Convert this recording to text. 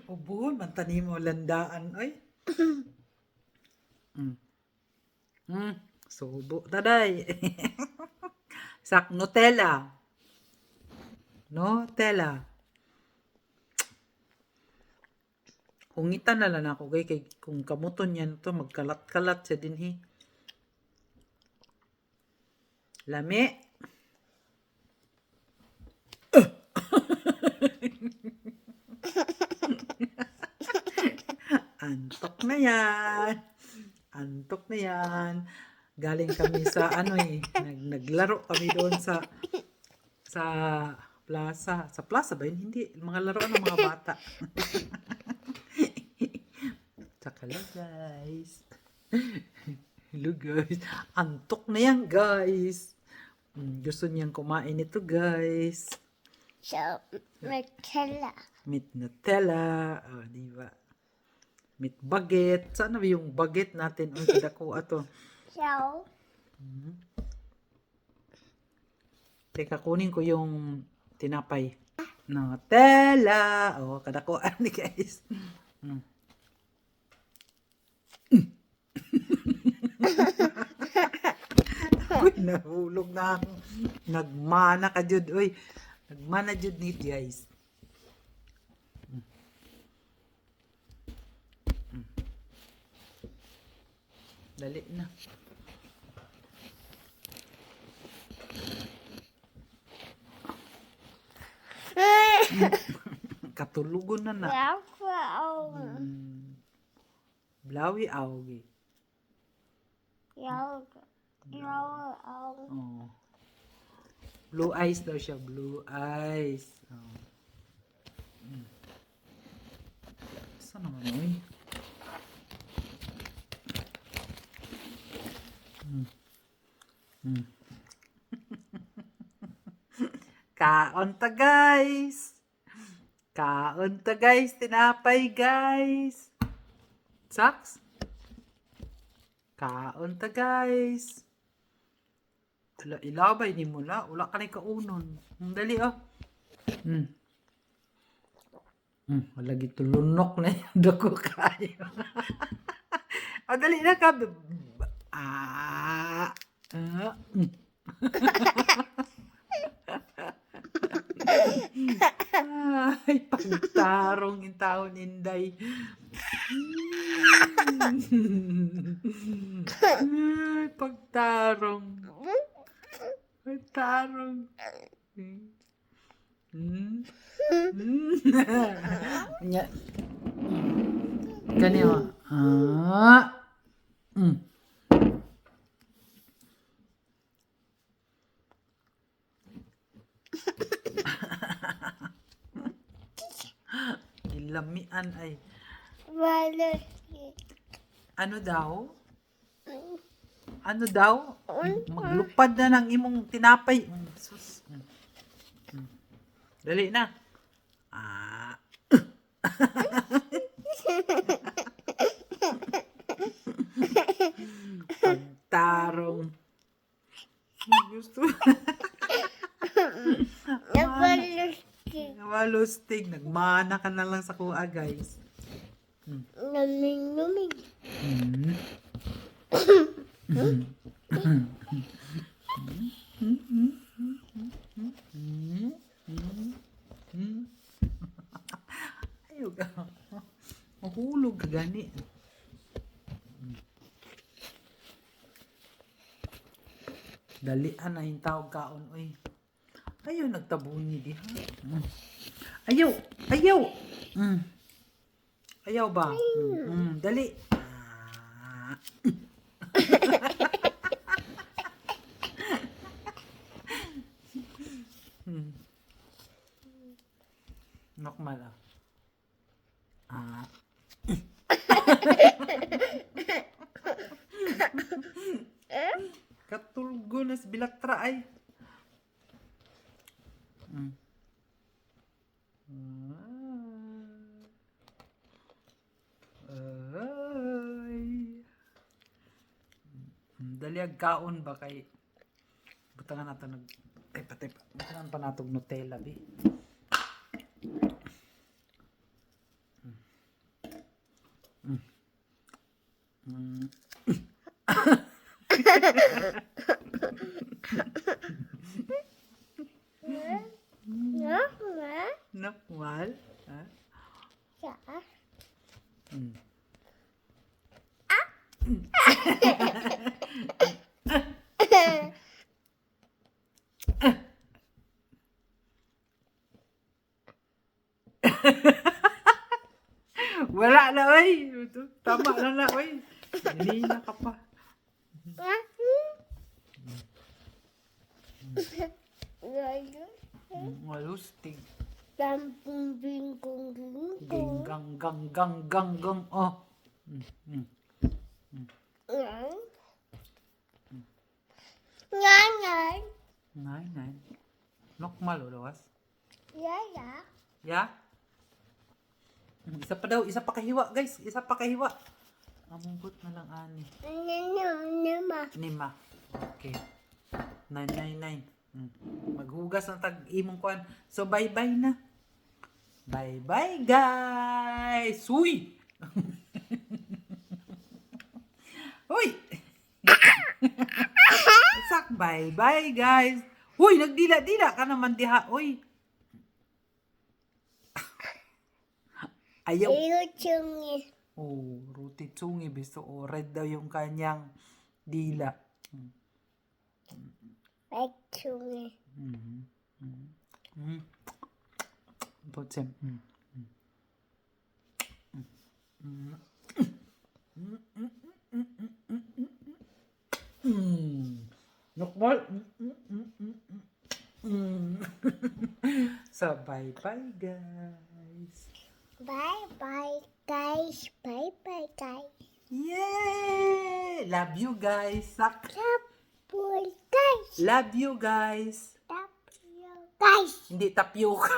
Ubuhon man tani mo landaan ay. Mm. Subo taday. Sak Nutella. Nutella. Hungitan na lang ako kay kung kamuton yan to magkalat-kalat sa dinhi. Lami. Antok na yan. Antok na yan. Galing kami sa naglaro kami doon sa plaza. Sa plaza ba yun? Hindi. Mga laruan ng mga bata. Tsaka lang guys. Hello guys. Antok na yan guys. Gusto niyang kumain ito guys. So, Nutella. Meat Nutella. Oh, di ba? Meat baguette. Sana ba yung baguette natin? Ay, kadako ato. So, Teka, kunin ko yung tinapay. Nutella. Oh, kadakuan ni guys. Uy, nahulog na ako. Nagmana ka jud. Uy, nagmana jud ni guys. Dali na. Katulugon na na. Blawi awgi. Oh. Blue eyes daw siya. Blue eyes. Oh. Saan naman yun? Kaon ta guys. Kaon ta guys. Tinapay guys. Saks? Kaon ta guys. Wala, ilabay ni mula. Wala ka na kaunon. Dali oh. Wala gito lunok na yung dako kayo. O dali na ka. Ay, pagtarong yung taon inday. Ay, pagtarong. Pagtarong. Ganyan. Lamian ay. Ano daw? Ano daw? Maglupad na ng imong tinapay. Sus. Dali na. Pagtarong. Gusto. Walustig. Nagmana ka na lang sa kuha, guys. Numing. Ayaw ka. Mahulog ka gani. Dalian na yung tawag kaon. Uy. Ayaw, nagtabuni di ha. Ayaw. Ayaw. Ayaw ba? Dali. Normal ah. Katulgo na si Bilatra ay. Dali ag kaon ba kay butangan nato nag patay butangan pa natog Nutella bi. Mm. Nó mà. Nakwal. Ha? Dạ. Mm. Wala na, oy. Tama na, oy. Hinihina ka pa. Rồi. Malustig. Tam bing bing cung bing cung. Gang, gang, gang, gang, gang. Oh. Mm. Ngắn. Ngắn ngắn. Ngay, ngay. Normal, o, lawas. Dạ dạ. Ya? Isa pa daw, isa pa kahiwa, guys. Isa pa kahiwa. Amubot na lang ani. Nhưng mà. Lima. Okay. 999. Maghugas ng tag-imong kuan. So, bye-bye na. Bye-bye, guys! Uy! Uy! Sak, bye-bye, guys! Uy, nagdila-dila ka naman diha. Uy! Ayaw. Yêu chương nghe. Oh, ruti tsungi bisto. Oh, red daw yung kanyang dila. Bạch chương nghe. Potem. Nokbal. So, bye-bye, guys. Bye bye guys. Bye bye guys. Yay! Love you, guys. Sak. Tapos guys. Love you, guys. Tapos guys. Hindi tapyoka.